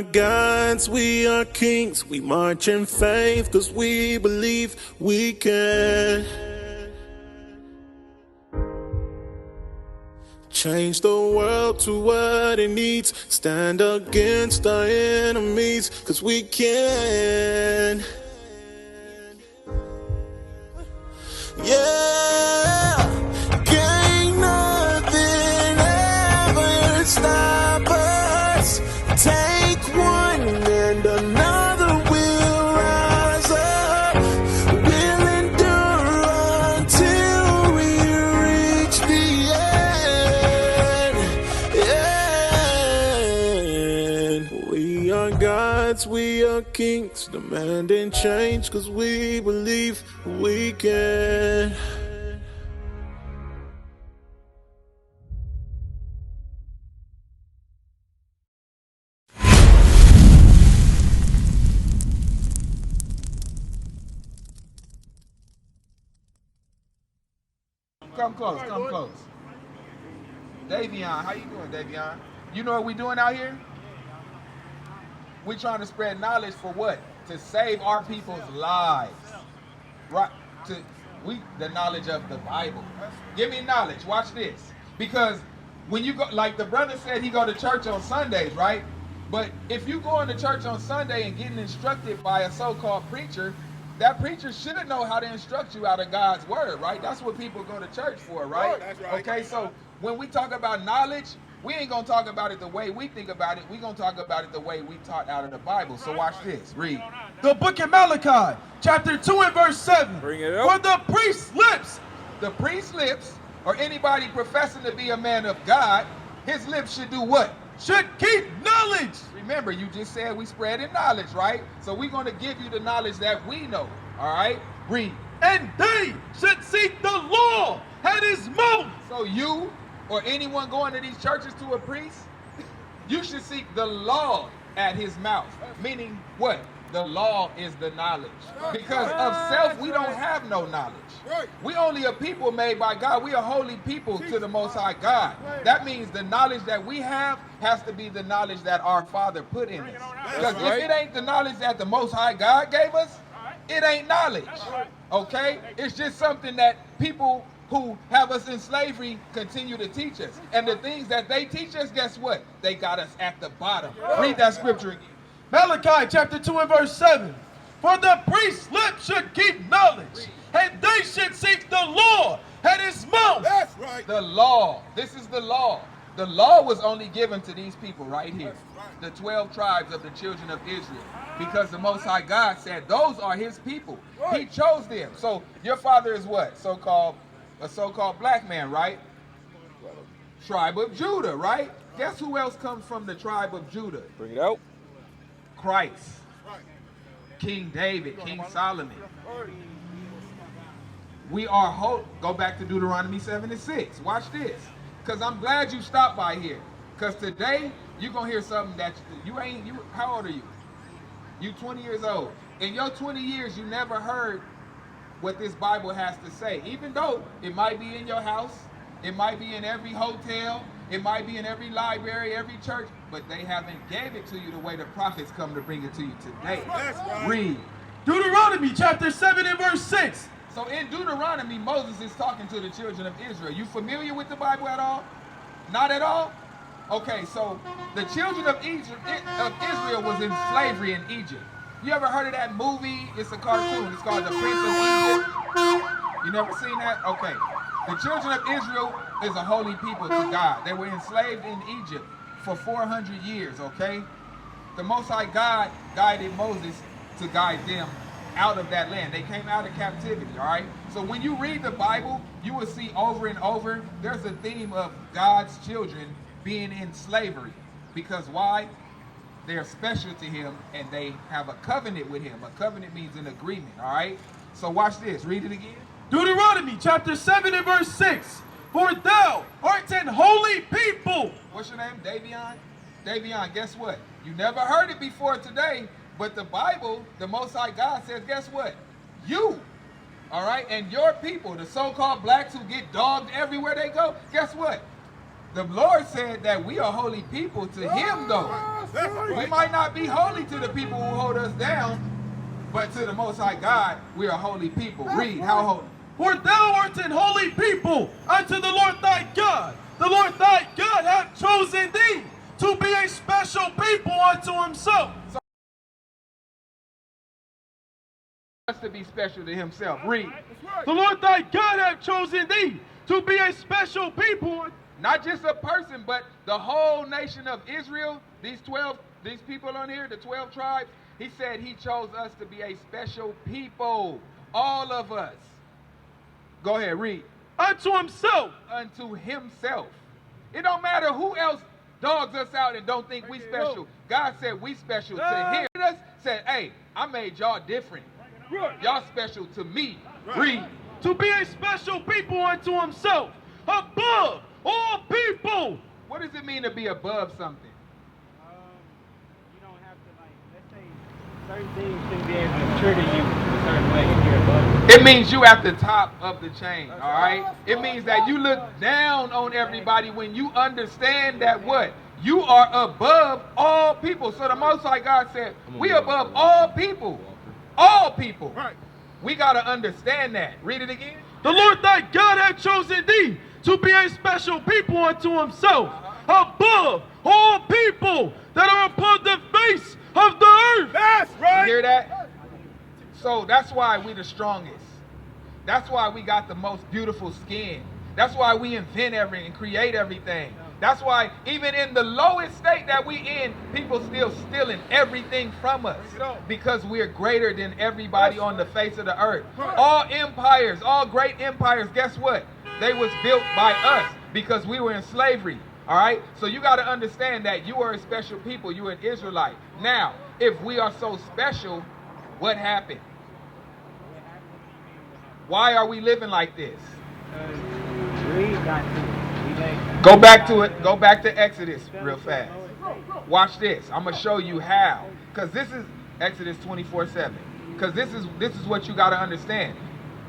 are gods, we are kings. We march in faith cause we believe we can change the world to what it needs. Stand against our enemies cause we can. Yeah, can't nothing ever stop us. Take one and another will rise up. We'll endure until we reach the end. We are gods, we are kings, demanding change cause we believe we can. Come close, come close. Davion, how you doing, Davion? You know what we doing out here? We trying to spread knowledge for what? To save our people's lives. Right? The knowledge of the Bible. Give me knowledge. Watch this. Because when you go, like the brother said, he go to church on Sundays, right? But if you going to church on Sunday and getting instructed by a so-called preacher, that preacher should know how to instruct you out of God's word, right? That's what people go to church for, right? That's right. Okay, so when we talk about knowledge, we ain't gonna talk about it the way we think about it. We gonna talk about it the way we taught out of the Bible. So watch this. Read. The book of Malachi, chapter 2 and verse 7. Bring it up. For the priest's lips. The priest's lips, or anybody professing to be a man of God, his lips should do what? Should keep knowledge. Remember, you just said we spreading knowledge, right? So we're going to give you the knowledge that we know, all right? Read. And they should seek the law at his mouth. So you or anyone going to these churches to a priest, you should seek the law at his mouth. Meaning what? The law is the knowledge. Because of self, we don't have no knowledge. We only a people made by God. We are holy people to the Most High God. That means the knowledge that we have has to be the knowledge that our Father put in us. Because if it ain't the knowledge that the Most High God gave us, it ain't knowledge. Okay? It's just something that people who have us in slavery continue to teach us. And the things that they teach us, guess what? They got us at the bottom. Read that scripture again. Malachi chapter 2 and verse 7. For the priest's lips should keep knowledge, and they should seek the law at his mouth. That's right. The law. This is the law. The law was only given to these people right here. The 12 tribes of the children of Israel. Because the Most High God said those are his people. He chose them. So your father is what? A so-called black man, right? Tribe of Judah, right? Guess who else comes from the tribe of Judah? Bring it out. Christ, King David, King Solomon. We are whole. Go back to Deuteronomy 7 and 6. Watch this. Because I'm glad you stopped by here. Because today, you're going to hear something that how old are you? You 20 years old. In your 20 years, you never heard what this Bible has to say. Even though it might be in your house, it might be in every hotel, it might be in every library, every church, but they haven't gave it to you the way the prophets come to bring it to you today. Read. Deuteronomy chapter 7 and verse 6. So in Deuteronomy, Moses is talking to the children of Israel. You familiar with the Bible at all? Not at all? Okay, so the children of Israel was in slavery in Egypt. You ever heard of that movie? It's a cartoon. It's called The Prince of Egypt. You never seen that? Okay. The children of Israel is a holy people to God. They were enslaved in Egypt for 400 years, okay? The Most High God guided Moses to guide them out of that land. They came out of captivity, all right? So when you read the Bible, you will see over and over, there's a theme of God's children being in slavery. Because why? They're special to him and they have a covenant with him. A covenant means an agreement, all right? So watch this. Read it again. Deuteronomy chapter 7 and verse 6. For thou art an holy people. What's your name? Davion? Davion, guess what? You never heard it before today, but the Bible, the Most High God says, guess what? You, all right, and your people, the so-called blacks who get dogged everywhere they go, guess what? The Lord said that we are holy people to him, though. We might not be holy to the people who hold us down, but to the Most High God, we are holy people. Read, how holy? For thou art an holy people unto the Lord thy God. The Lord thy God hath chosen thee to be a special people unto himself. To be special to himself. Read. The Lord thy God hath chosen thee to be a special people. Not just a person, but the whole nation of Israel, these people on here, the 12 tribes, he said he chose us to be a special people. All of us. Go ahead, read. Unto himself. Unto himself. It don't matter who else dogs us out and don't think we special. God said we special to him. He said, hey, I made y'all different. Y'all special to me. Read. To be a special people unto himself, above all people. What does it mean to be above something? You don't have to, let's say, certain things shouldn't be able to trigger you a certain way if you're above. It means you at the top of the chain, all right? It means that you look down on everybody when you understand that what? You are above all people. So the Most High God said, we above all people. All people. Right. We got to understand that. Read it again. The Lord thy God hath chosen thee to be a special people unto himself, above all people that are upon the face of the earth. That's right. You hear that? So that's why we the strongest. That's why we got the most beautiful skin. That's why we invent everything and create everything. That's why even in the lowest state that we in, people still stealing everything from us. Because we're greater than everybody on the face of the earth. All empires, all great empires, guess what? They was built by us because we were in slavery. All right? So you got to understand that you are a special people. You are an Israelite. Now, if we are so special, what happened? Why are we living like this? Go back to it. Go back to Exodus real fast. Watch this. I'm going to show you how. Because this is Exodus 24:7. Because this is what you got to understand.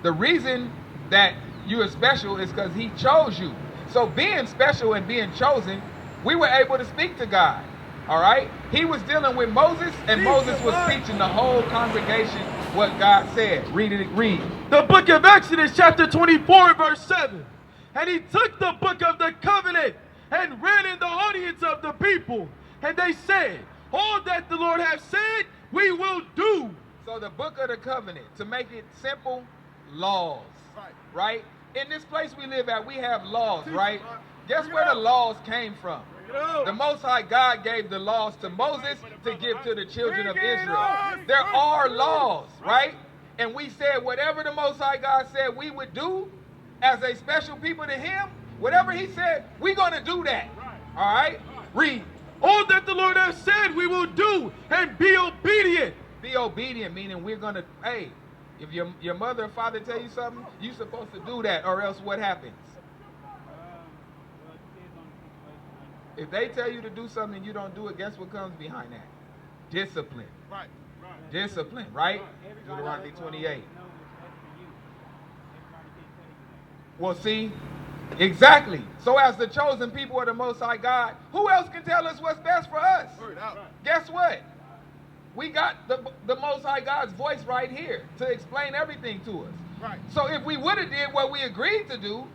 The reason that you are special is because he chose you. So being special and being chosen, we were able to speak to God. All right? He was dealing with Moses, and Moses was teaching the whole congregation what God said. Read it. Read. The book of Exodus chapter 24 verse 7. And he took the book of the covenant and read in the audience of the people. And they said, all that the Lord hath said, we will do. So the book of the covenant, to make it simple, laws. Right? In this place we live at, we have laws, right? Guess where the laws came from? The Most High God gave the laws to Moses to give to the children of Israel. There are laws, right? And we said whatever the Most High God said we would do as a special people to him, whatever he said, we're going to do that. All right? Read. All that the Lord has said we will do and be obedient. Be obedient, meaning we're going to, hey, if your mother or father tell you something, you're supposed to do that, or else what happens? If they tell you to do something and you don't do it, guess what comes behind that? Discipline. Right. Discipline, right? Deuteronomy 28. Well, see, exactly. So as the chosen people of the Most High God, who else can tell us what's best for us? Guess what? We got the Most High God's voice right here to explain everything to us. Right. So if we would have did what we agreed to do,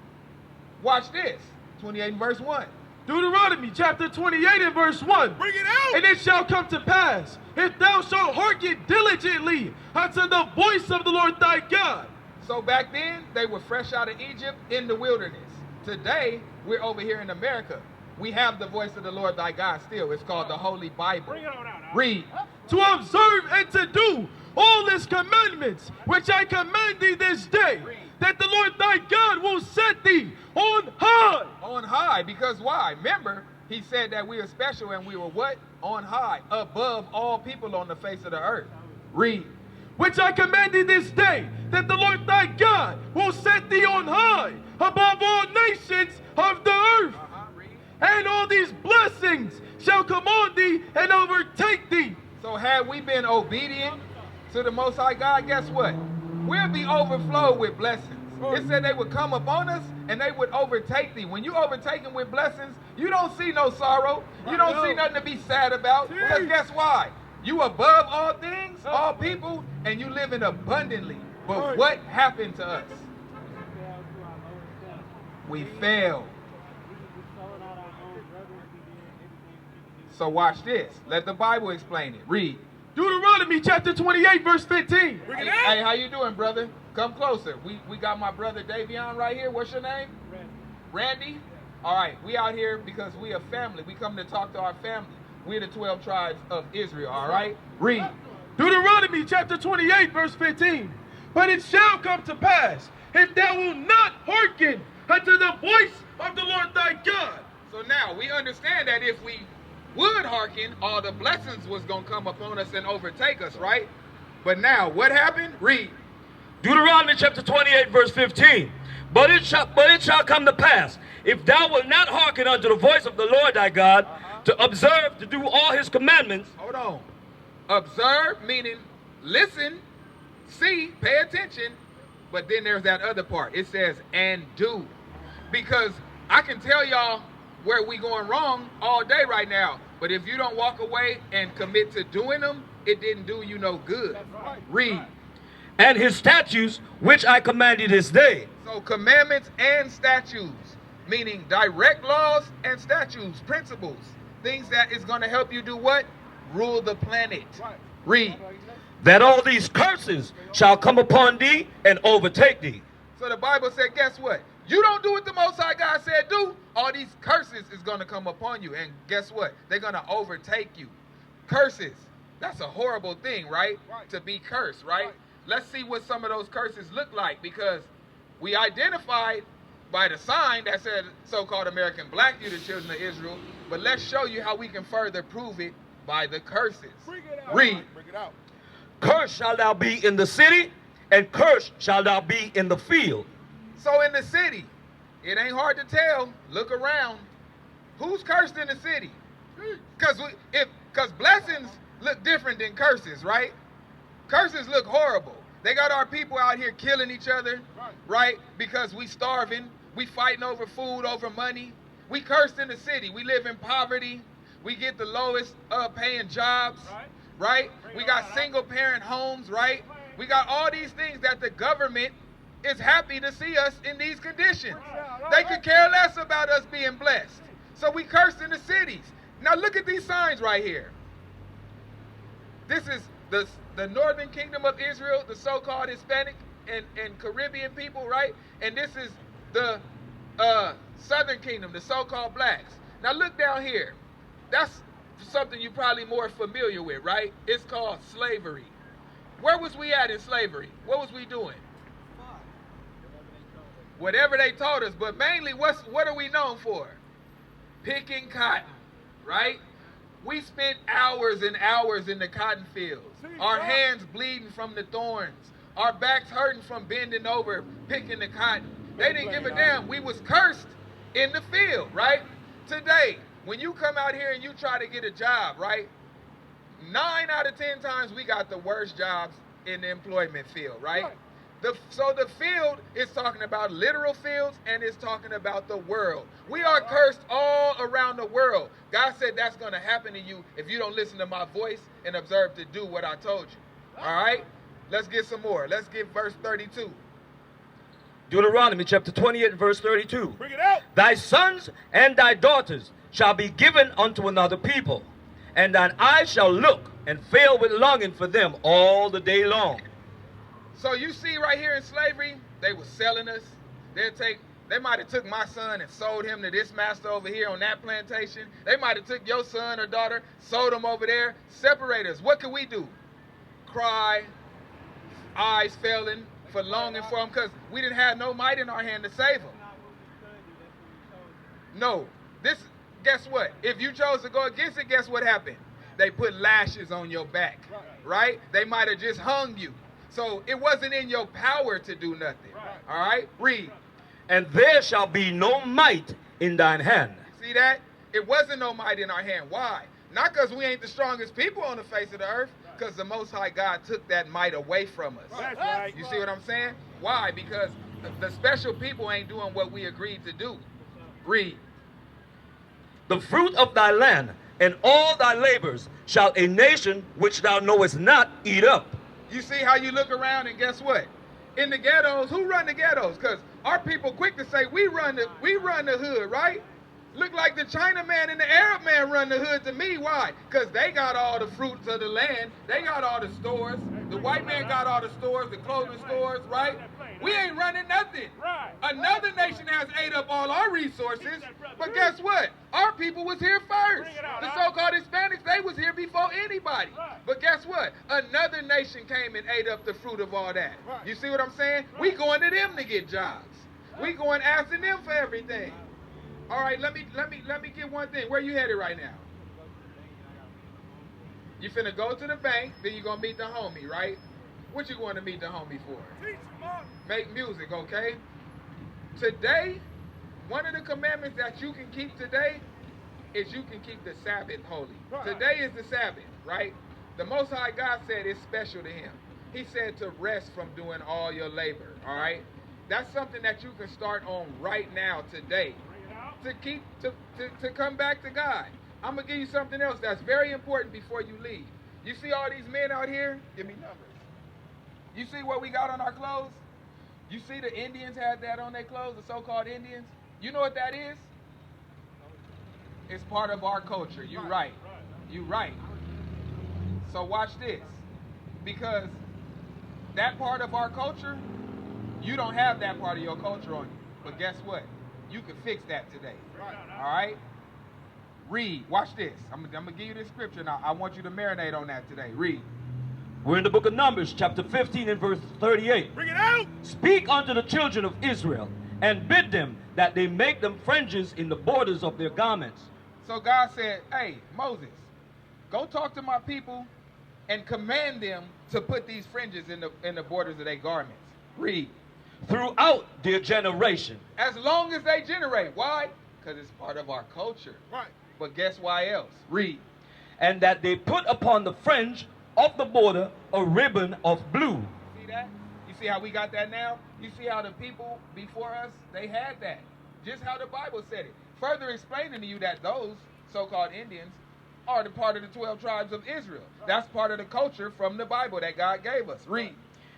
watch this. 28 and verse 1. Deuteronomy chapter 28 and verse 1. Bring it out. And it shall come to pass, if thou shalt hearken diligently unto the voice of the Lord thy God. So back then, they were fresh out of Egypt in the wilderness. Today, we're over here in America. We have the voice of the Lord thy God still. It's called the Holy Bible. Bring it on out. Read. To observe and to do all his commandments, which I command thee this day, that the Lord thy God will set thee on high. On high, because why? Remember, he said that we are special and we were what? On high, above all people on the face of the earth. Read. Which I command thee this day, that the Lord thy God will set thee on high, above all nations of the earth. And all these blessings shall come on thee and overtake thee. So had we been obedient to the Most High God, guess what? We'll be overflowed with blessings. It said they would come upon us and they would overtake thee. When you overtake them with blessings, you don't see no sorrow. You don't see nothing to be sad about. Because guess why? You above all things, all people, and you living abundantly. But what happened to us? We failed. So watch this. Let the Bible explain it. Read. Deuteronomy chapter 28, verse 15. Hey, how you doing, brother? Come closer. We got my brother Davion right here. What's your name? Randy. All right. We out here because we a family. We come to talk to our family. We're the 12 tribes of Israel. All right. Read. Deuteronomy chapter 28, verse 15. But it shall come to pass, if thou wilt not hearken unto the voice of the Lord thy God. So now we understand that if we would hearken, all the blessings was going to come upon us and overtake us, right? But now, what happened? Read. Deuteronomy chapter 28, verse 15. But it shall come to pass, if thou wilt not hearken unto the voice of the Lord thy God, to observe, to do all his commandments. Hold on. Observe, meaning listen, see, pay attention. But then there's that other part. It says, and do. Because I can tell y'all where we going wrong all day right now. But if you don't walk away and commit to doing them, it didn't do you no good. Read. And his statutes, which I command you this day. So commandments and statutes, meaning direct laws and statutes, principles, things that is going to help you do what? Rule the planet. Read. That all these curses shall come upon thee and overtake thee. So the Bible said, guess what? You don't do what the Most High God said do, all these curses is going to come upon you. And guess what? They're going to overtake you. Curses. That's a horrible thing, right? To be cursed, right? Let's see what some of those curses look like, because we identified by the sign that said so-called American black you, the children of Israel. But let's show you how we can further prove it by the curses. Read. Bring it out. Cursed shalt thou be in the city, and cursed shalt thou be in the field. So in the city, it ain't hard to tell. Look around. Who's cursed in the city? Because blessings look different than curses, right? Curses look horrible. They got our people out here killing each other, right? Because we starving. We fighting over food, over money. We cursed in the city. We live in poverty. We get the lowest paying jobs, right? We got single parent homes, right? We got all these things that the government is happy to see us in these conditions. They could care less about us being blessed. So we cursed in the cities. Now look at these signs right here. This is the northern kingdom of Israel, the so-called Hispanic and Caribbean people, right? And this is the southern kingdom, the so-called blacks. Now look down here. That's something you're probably more familiar with, right? It's called slavery. Where was we at in slavery? What was we doing? Whatever they told us, but mainly what are we known for? Picking cotton, right? We spent hours and hours in the cotton fields. Our hands bleeding from the thorns. Our backs hurting from bending over, picking the cotton. They didn't give a damn. We was cursed in the field, right? Today, when you come out here and you try to get a job, right? 9 out of 10 times we got the worst jobs in the employment field, right? So the field is talking about literal fields, and it's talking about the world. We are cursed all around the world. God said that's going to happen to you if you don't listen to my voice and observe to do what I told you. All right? Let's get some more. Let's get verse 32. Deuteronomy chapter 28, verse 32. Bring it out. Thy sons and thy daughters shall be given unto another people, and thine eyes shall look and fail with longing for them all the day long. So you see right here in slavery, they were selling us. They might have took my son and sold him to this master over here on that plantation. They might have took your son or daughter, sold them over there, separate us. What can we do? Cry, eyes failing for longing for them, because we didn't have no might in our hand to save them. No, guess what? If you chose to go against it, guess what happened? They put lashes on your back, right? They might have just hung you. So it wasn't in your power to do nothing. All right? Read. And there shall be no might in thine hand. See that? It wasn't no might in our hand. Why? Not because we ain't the strongest people on the face of the earth, because the Most High God took that might away from us. That's right. You see what I'm saying? Why? Because The special people ain't doing what we agreed to do. Read. The fruit of thy land and all thy labors shall a nation which thou knowest not eat up. You see how you look around and guess what? In the ghettos, who run the ghettos? Because our people quick to say we run the hood, right? Look like the Chinaman and the Arab man run the hood to me. Why? Because they got all the fruits of the land. They got all the stores. The white man got all the stores, the clothing stores, right? We ain't running nothing. Another nation has ate up all our resources. But guess what? Our people was here first. The so-called Hispanics, they was here before anybody. But guess what? Another nation came and ate up the fruit of all that. You see what I'm saying? We going to them to get jobs. We going asking them for everything. All right, let me get one thing. Where you headed right now? You finna go to the bank, then you gonna meet the homie, right? What you going to meet the homie for? Make music, okay? Today, one of the commandments that you can keep today is you can keep the Sabbath holy. Today is the Sabbath, right? The Most High God said it's special to him. He said to rest from doing all your labor, all right? That's something that you can start on right now, today. To come back to God. I'm going to give you something else that's very important before you leave. You see all these men out here? Give me numbers. You see what we got on our clothes? You see the Indians had that on their clothes, the so-called Indians? You know what that is? It's part of our culture. You right. You right. So watch this. Because that part of our culture, you don't have that part of your culture on you. But guess what? You can fix that today. All right? Read. Watch this. I'm going to give you this scripture now. I want you to marinate on that today. Read. We're in the book of Numbers, chapter 15 and verse 38. Bring it out! Speak unto the children of Israel, and bid them that they make them fringes in the borders of their garments. So God said, hey, Moses, go talk to my people and command them to put these fringes in the borders of their garments. Read. Throughout their generation. As long as they generate. Why? Because it's part of our culture. Right. But guess why else? Read. And that they put upon the fringe of the border a ribbon of blue. See that? You see how we got that now? You see how the people before us, they had that. Just how the Bible said it. Further explaining to you that those so-called Indians are the part of the 12 tribes of Israel. That's part of the culture from the Bible that God gave us. Read.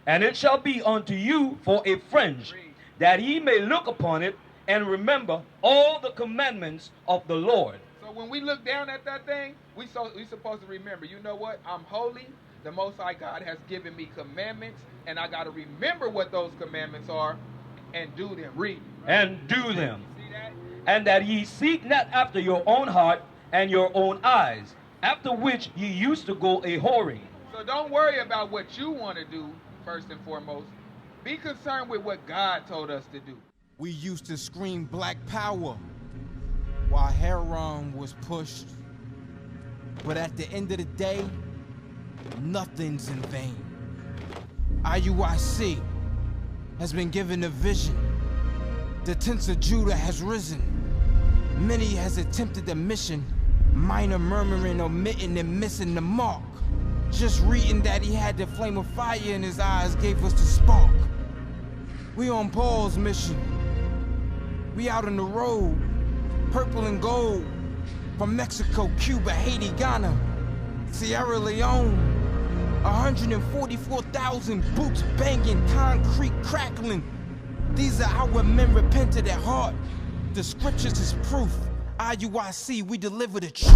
And it shall be unto you for a fringe, that ye may look upon it and remember all the commandments of the Lord. So when we look down at that thing, we supposed to remember, you know what? I'm holy. The Most High God has given me commandments, and I got to remember what those commandments are and do them. Read. And do them. See that? And that ye seek not after your own heart and your own eyes, after which ye used to go a whoring. So don't worry about what you want to do, first and foremost. Be concerned with what God told us to do. We used to scream black power while heroin was pushed. But at the end of the day, nothing's in vain. IUIC has been given a vision. The tents of Judah has risen. Many has attempted the mission. Minor murmuring, omitting, and missing the mark. Just reading that he had the flame of fire in his eyes gave us the spark. We on Paul's mission. We out on the road, purple and gold. From Mexico, Cuba, Haiti, Ghana, Sierra Leone. 144,000 boots banging, concrete crackling. These are our men repented at heart. The scriptures is proof. IUIC, we deliver the truth.